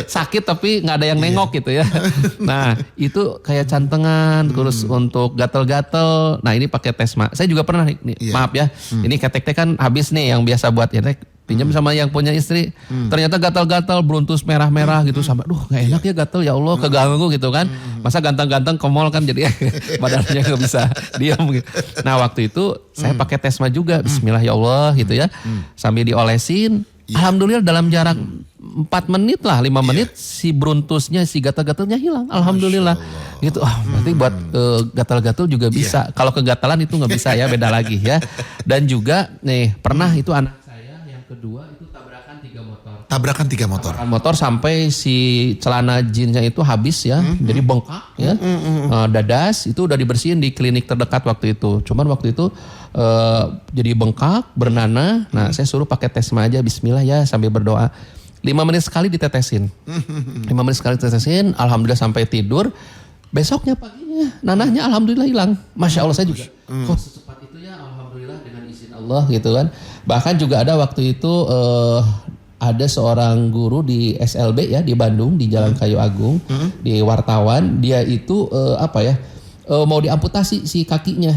Sakit tapi gak ada yang nengok gitu ya. Nah itu kayak cantengan, terus untuk gatel-gatel. Nah ini pakai Tesma. Saya juga pernah nih, maaf ya. Ini ketek-ketek kan habis nih yang biasa buat ya, pinjam sama yang punya istri. Ternyata gatal-gatal, beruntus merah-merah gitu, sampai gak enak ya gatal, ya Allah keganggu gitu kan. Masa ganteng-ganteng ke mall kan jadi badannya gak bisa diam gitu. Nah waktu itu saya pakai Tesma juga, bismillah ya Allah gitu ya. Sambil diolesin, alhamdulillah dalam jarak 4 menit lah, 5 menit si beruntusnya, si gatal-gatalnya hilang, alhamdulillah. Gitu, berarti buat gatal-gatal juga bisa. Kalau kegatalan itu gak bisa ya, beda lagi ya. Dan juga nih pernah itu anak kedua itu tabrakan 3 motor. Tabrakan 3 motor. Tabrakan motor sampai si celana jeansnya itu habis ya, jadi bengkak ya, dadas itu udah dibersihin di klinik terdekat waktu itu. Cuman waktu itu jadi bengkak, bernanah. Nah saya suruh pakai Tesma aja, bismillah ya, sambil berdoa. 5 menit sekali ditetesin. 5 menit sekali ditetesin, alhamdulillah sampai tidur. Besoknya paginya nanahnya alhamdulillah hilang. Masya Allah, saya juga kok secepat itu ya, alhamdulillah dengan izin Allah gitu kan. Bahkan juga ada waktu itu ada seorang guru di SLB ya di Bandung, di Jalan Kayu Agung, di wartawan. Dia itu mau diamputasi si kakinya.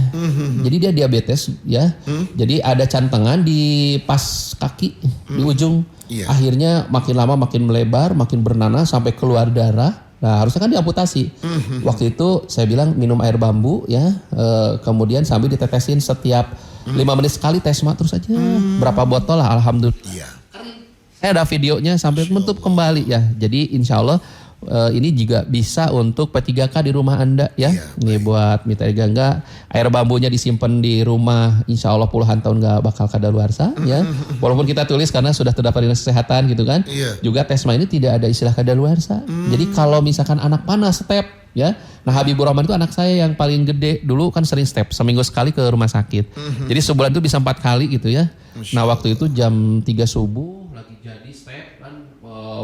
Jadi dia diabetes ya. Jadi ada cantengan di pas kaki, di ujung. Akhirnya makin lama makin melebar, makin bernanah sampai keluar darah. Nah harusnya kan diamputasi. Waktu itu saya bilang minum air bambu ya, kemudian sambil ditetesin setiap 5 menit sekali Tesma terus aja. Berapa botol lah, alhamdulillah. Saya ada videonya sampai menutup kembali ya. Jadi insya Allah ini juga bisa untuk P3K di rumah Anda ya. Iya, Ini buat Mitra Gangga, air bambunya disimpan di rumah, insya Allah puluhan tahun gak bakal kadaluarsa ya. Walaupun kita tulis karena sudah terdapat dinas kesehatan gitu kan. Iya. Juga Tesma ini tidak ada istilah kadaluarsa. Jadi kalau misalkan anak panas step ya. Nah Habibur Rahman itu anak saya yang paling gede. Dulu kan sering step, seminggu sekali ke rumah sakit. Jadi sebulan itu bisa 4 kali gitu ya. Nah waktu itu jam 3 subuh lagi jadi step kan,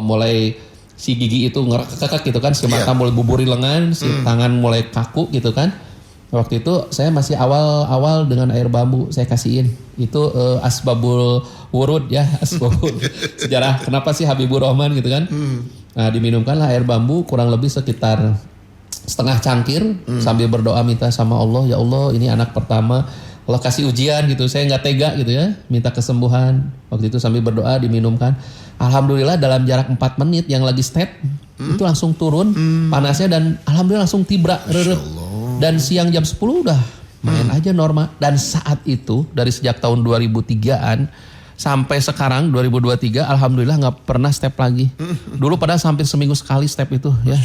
mulai si gigi itu ngerekek gitu kan, si mata mulai buburi lengan, si tangan mulai kaku gitu kan. Waktu itu saya masih awal-awal dengan air bambu saya kasihin. Itu asbabul wurud ya, asbabul sejarah kenapa sih Habibur Rahman gitu kan. Nah diminumkanlah air bambu kurang lebih sekitar setengah cangkir sambil berdoa minta sama Allah, ya Allah ini anak pertama, Allah kasih ujian gitu, saya nggak tega gitu ya, minta kesembuhan. Waktu itu sambil berdoa diminumkan. Alhamdulillah dalam jarak 4 menit yang lagi step itu langsung turun panasnya dan alhamdulillah langsung tibra reret. Dan siang jam 10 udah main aja normal. Dan saat itu dari sejak tahun 2003-an sampai sekarang 2023 alhamdulillah nggak pernah step lagi. Dulu padahal hampir seminggu sekali step itu ya.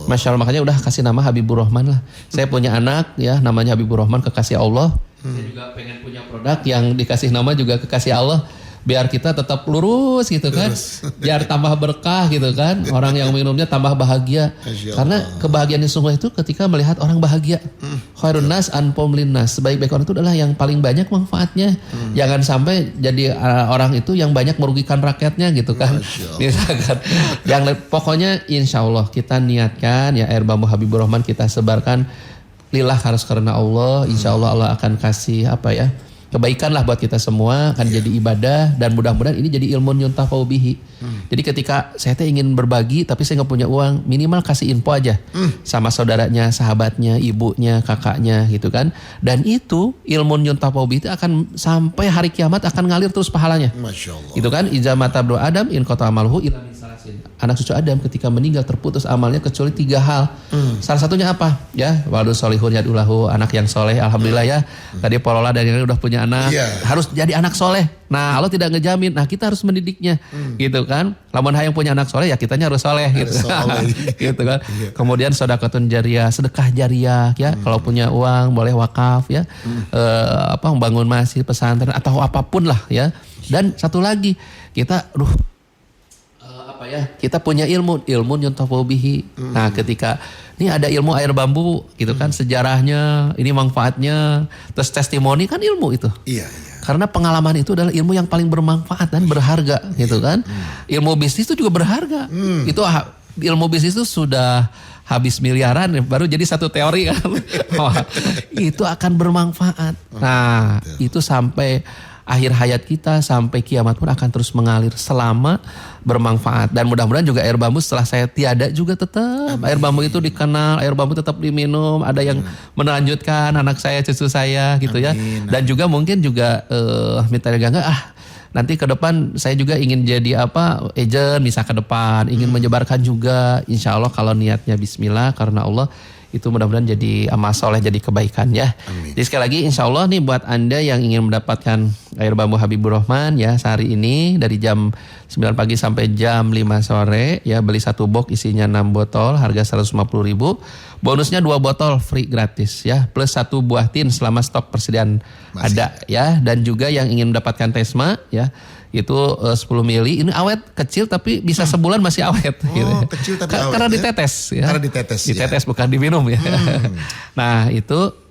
Masya Allah, makanya udah kasih nama Habibur Rahman lah. Saya punya anak ya namanya Habibur Rahman, kekasih Allah. Saya juga pengen punya produk yang dikasih nama juga kekasih Allah. Biar kita tetap lurus gitu kan. Biar tambah berkah gitu kan. Orang yang minumnya tambah bahagia. Karena kebahagiaan yang sungguh itu ketika melihat orang bahagia. Khairun nas anfa'uhum linnas. Sebaik-baik orang itu adalah yang paling banyak manfaatnya. Jangan sampai jadi orang itu yang banyak merugikan rakyatnya gitu kan. Misalkan. Yang pokoknya insya Allah kita niatkan ya air bambu Habibur Rahman kita sebarkan. Lillah harus karena Allah. Insya Allah Allah akan kasih apa ya, kebaikan lah buat kita semua, akan jadi ibadah dan mudah-mudahan ini jadi ilmu yuntafa'u bihi. Jadi ketika saya teh ingin berbagi tapi saya nggak punya uang, minimal kasih info aja sama saudaranya, sahabatnya, ibunya, kakaknya gitu kan. Dan itu ilmu yuntafa'u bihi itu akan sampai hari kiamat akan ngalir terus pahalanya. Masya Allah. Itu kan iza mata bro Adam in qata amaluhu illa min salasin. Anak cucu Adam ketika meninggal terputus amalnya kecuali 3 hal. Salah satunya apa? Ya, waladun solihun yadulahu, anak yang soleh. Alhamdulillah ya. Tadi Polola dan ini udah punya anak, harus jadi anak soleh. Nah, Allah tidak ngejamin. Nah, kita harus mendidiknya, gitu kan? Lamun hayang punya anak soleh, ya kitanya harus soleh, gitu. Gitu kan? Kemudian sedekahun jariyah, sedekah jariyah, ya. Kalau punya uang boleh wakaf, ya. Membangun masjid, pesantren atau apapun lah, ya. Dan satu lagi, kita, kita punya ilmu yuntafa'u bihi. Nah, ketika ini ada ilmu air bambu gitu kan, sejarahnya, ini manfaatnya, terus testimoni kan ilmu itu. Iya. Karena pengalaman itu adalah ilmu yang paling bermanfaat dan berharga gitu kan. Ilmu bisnis itu juga berharga. Itu ilmu bisnis itu sudah habis miliaran baru jadi satu teori kan. Itu akan bermanfaat. Nah, itu sampai akhir hayat kita sampai kiamat pun akan terus mengalir selama bermanfaat. Dan mudah-mudahan juga air bambu setelah saya tiada juga tetap air bambu itu dikenal, air bambu tetap diminum, ada yang melanjutkan anak saya, cucu saya gitu ya. Dan juga mungkin juga Mitra Gangga nanti ke depan saya juga ingin jadi agent bisa ke depan, ingin menyebarkan juga, insya Allah kalau niatnya bismillah karena Allah, itu mudah-mudahan jadi amal soleh, jadi kebaikan ya. Amin. Jadi sekali lagi insya Allah nih buat Anda yang ingin mendapatkan air bambu Habibur Rahman ya sehari ini dari jam 9 pagi sampai jam 5 sore ya, beli 1 box isinya 6 botol harga 150.000. Bonusnya 2 botol free gratis ya, plus 1 buah tin selama stok persediaan ada ya. Dan juga yang ingin mendapatkan Tesma ya, itu 10 mili, ini awet kecil tapi bisa sebulan masih awet. Gitu. Kecil tapi awet. Karena ditetes ya. Karena ditetes bukan diminum ya. Nah itu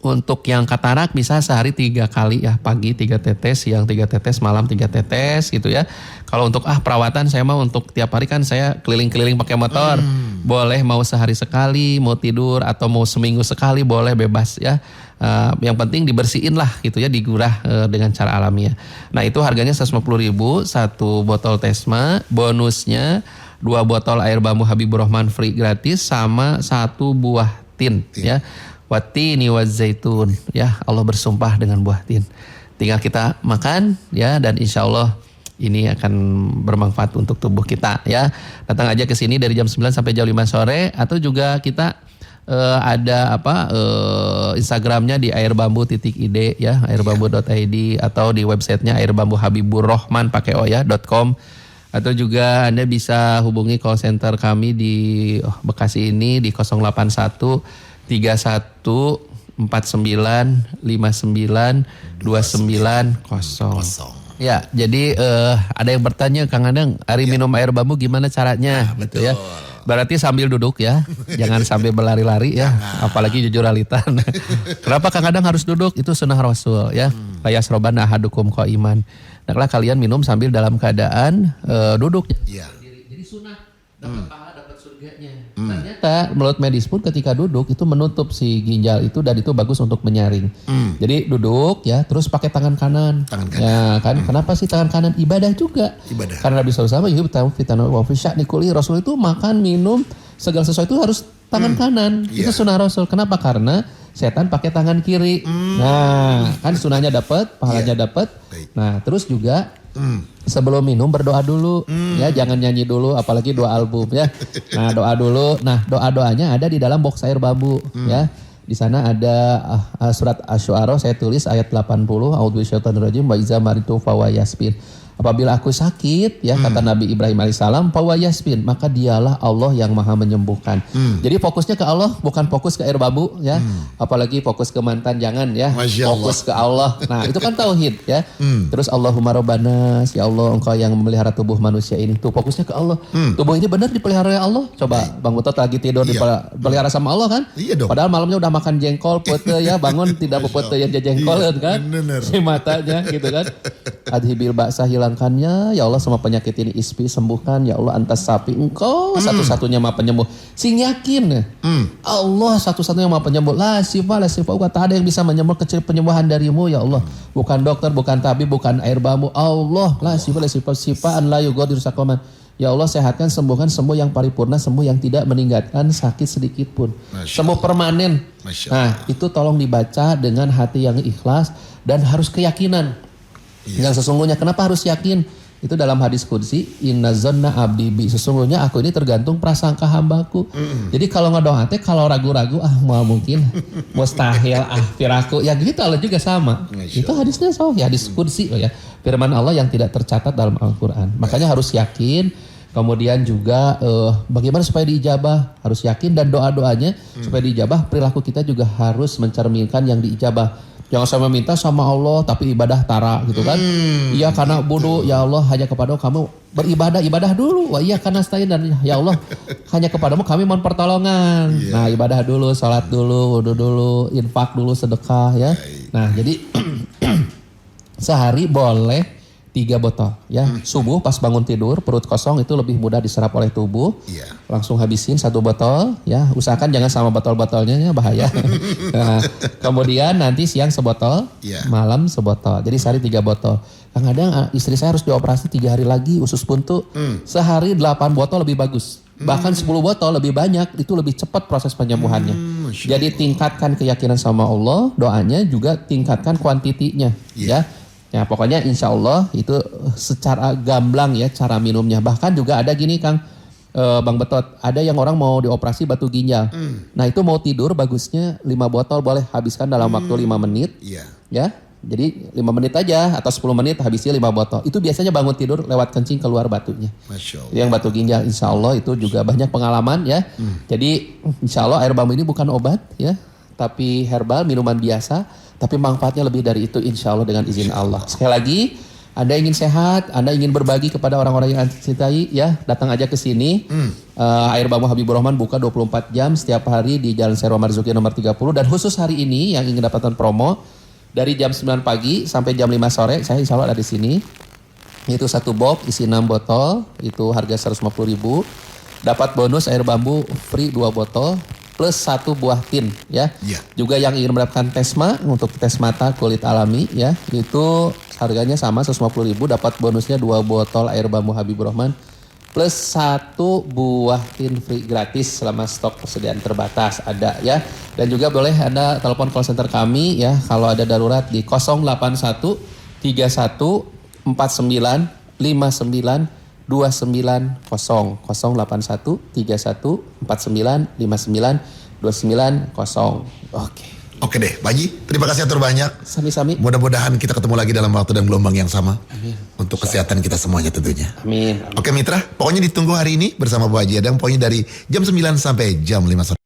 untuk yang katarak bisa sehari 3 kali ya, pagi 3 tetes, siang 3 tetes, malam 3 tetes gitu ya. Kalau untuk perawatan saya mau untuk tiap hari kan saya keliling-keliling pakai motor. Boleh mau sehari sekali, mau tidur atau mau seminggu sekali boleh, bebas ya. Yang penting dibersihin lah gitu ya, digurah dengan cara alamiah. Nah itu harganya 150.000, 1 botol Tesma, bonusnya 2 botol air bambu Habibur Rahman free gratis sama 1 buah tin. Ya. Watini wazaitun ya, Allah bersumpah dengan buah tin. Tinggal kita makan ya, dan insya Allah ini akan bermanfaat untuk tubuh kita ya. Datang aja ke sini dari jam 9 sampai jam 5 sore, atau juga kita ada Instagramnya di airbambu.id ya, airbambu.id, atau di websitenya airbambuhabiburrahman pakai o ya .com. Atau juga Anda bisa hubungi call center kami di Bekasi ini di 081 31 49 59 290. Ya, jadi ada yang bertanya Kang Adang, hari minum air bambu gimana caranya? Betul. Gitu ya. Berarti sambil duduk ya, jangan sambil berlari-lari ya, apalagi jujur alitan. Kenapa Kang Adang harus duduk? Itu sunnah Rasul ya. Layasroban ahadukum qaiman. Hendaklah kalian minum sambil dalam keadaan duduk. Iya. Jadi sunnah, dapat pahala, dapat surganya. Ternyata menurut medis pun ketika duduk itu menutup si ginjal itu dan itu bagus untuk menyaring. Jadi duduk ya, terus pakai tangan kanan. Tangan kanan. Ya kan, kenapa sih tangan kanan? Ibadah juga. Ibadah. Karena Nabi SAW Rasul itu makan, minum, segala sesuatu itu harus tangan kanan. Iya. Itu sunnah Rasul. Kenapa? Karena setan pakai tangan kiri. Nah, kan sunnahnya dapat, pahalanya dapat. Baik. Nah, terus juga sebelum minum berdoa dulu, ya jangan nyanyi dulu, apalagi doa album ya. Nah, doa dulu. Nah, doa-doanya ada di dalam box air bambu, ya. Di sana ada surat Asy-Syu'ara, saya tulis ayat 80, a'udzubillahiminasyaitonirrajim wa iza maritu fawayaspin. Apabila aku sakit, ya kata Nabi Ibrahim alaihissalam, fawayaspin, maka dialah Allah yang maha menyembuhkan. Jadi fokusnya ke Allah, bukan fokus ke air bambu, ya. Apalagi fokus ke mantan, jangan ya. Masya Allah. Fokus ke Allah. Nah, itu kan tauhid ya. Terus Allahumma rabbanas, ya Allah engkau yang memelihara tubuh manusia ini. Tuh fokusnya ke Allah. Tubuh ini benar dipelihara oleh Allah. Coba Bang Butot lagi tidur dipelihara sama Allah kan? Iya dong. Padahal malamnya udah makan jengkol, pete ya, bangun tidak pete yang jengkol kan? bener. Si matanya gitu kan. Adhibil ba'sa, hilangkannya, ya Allah semua penyakit ini ispi, sembuhkan, ya Allah antas sapi, engkau satu-satunya maha penyembuh. Sing yakin Allah satu-satunya maha penyembuh. La sifat tak ada yang bisa menyembuh kecil penyembuhan darimu ya Allah. Bukan dokter, bukan tabib, bukan air bambu. Allah la sifat la yughadiru saqaman. Ya Allah sehatkan, sembuhkan, sembuh yang paripurna, sembuh yang tidak meninggalkan sakit sedikit pun. Sembuh permanen. Nah, itu tolong dibaca dengan hati yang ikhlas dan harus keyakinan. Yang sesungguhnya, kenapa harus yakin? Itu dalam hadis qudsi, inna zanna abdi bi, sesungguhnya aku ini tergantung prasangka hambaku. Jadi kalau ngedoa teh kalau ragu-ragu mau mungkin mustahil firaku ya gitu, Allah juga sama. Itu hadisnya sahih, hadis qudsi ya. Firman Allah yang tidak tercatat dalam Al-Qur'an. Makanya harus yakin. Kemudian juga bagaimana supaya diijabah? Harus yakin, dan doa-doanya supaya diijabah, perilaku kita juga harus mencerminkan yang diijabah. Jangan sama minta sama Allah tapi ibadah tara gitu kan. Iya karena bodoh, ya Allah hanya kepadamu kamu beribadah, ibadah dulu. Wah iya karena stain, dan ya Allah hanya kepadamu kami mohon pertolongan. Nah ibadah dulu, sholat dulu, wudu dulu, infak dulu, sedekah ya. Nah jadi sehari boleh 3 botol ya. Subuh pas bangun tidur perut kosong itu lebih mudah diserap oleh tubuh. Langsung habisin 1 botol ya. Usahakan jangan sama botol-botolnya ya, bahaya. Nah, kemudian nanti siang sebotol, malam sebotol. Jadi sehari 3 botol. Kadang-kadang istri saya harus dioperasi 3 hari lagi usus buntu. Sehari 8 botol lebih bagus. Bahkan 10 botol lebih banyak, itu lebih cepat proses penyembuhannya. Jadi tingkatkan keyakinan sama Allah, doanya juga tingkatkan kuantitinya ya. Ya pokoknya insya Allah itu secara gamblang ya cara minumnya. Bahkan juga ada gini Kang, Bang Betot, ada yang orang mau dioperasi batu ginjal. Nah itu mau tidur bagusnya 5 botol boleh habiskan dalam waktu 5 menit. Ya, jadi 5 menit aja atau 10 menit habisnya 5 botol. Itu biasanya bangun tidur lewat kencing keluar batunya. Masya Allah. Yang batu ginjal insya Allah itu juga banyak pengalaman ya. Jadi insya Allah air bambu ini bukan obat ya, tapi herbal, minuman biasa. Tapi manfaatnya lebih dari itu insya Allah dengan izin Allah. Sekali lagi, Anda ingin sehat, Anda ingin berbagi kepada orang-orang yang Anda cintai, ya datang aja ke sini. Air Bambu Habibur Rahman buka 24 jam setiap hari di Jalan Serwa Marzuki nomor 30. Dan khusus hari ini yang ingin dapatkan promo, dari jam 9 pagi sampai jam 5 sore, saya insya Allah ada di sini. Itu 1 box isi 6 botol, itu harga 150.000. Dapat bonus air bambu free 2 botol. Plus 1 buah tin ya. Juga yang ingin mendapatkan Tesma untuk tes mata kulit alami ya, itu harganya sama 150.000, dapat bonusnya 2 botol air bambu Habibur Rahman plus 1 buah tin free gratis selama stok persediaan terbatas ada ya. Dan juga boleh Anda telepon call center kami ya kalau ada darurat di 081 31 49 59 290 081 31 49 59 290. Oke deh, Pak Haji, terima kasih atur banyak. Sami-sami. Mudah-mudahan kita ketemu lagi dalam waktu dan gelombang yang sama. Amin. untuk kesehatan kita semuanya tentunya. Amin. Oke mitra, pokoknya ditunggu hari ini bersama Bu Haji Adang, pokoknya dari jam 9 sampai jam 5 sore.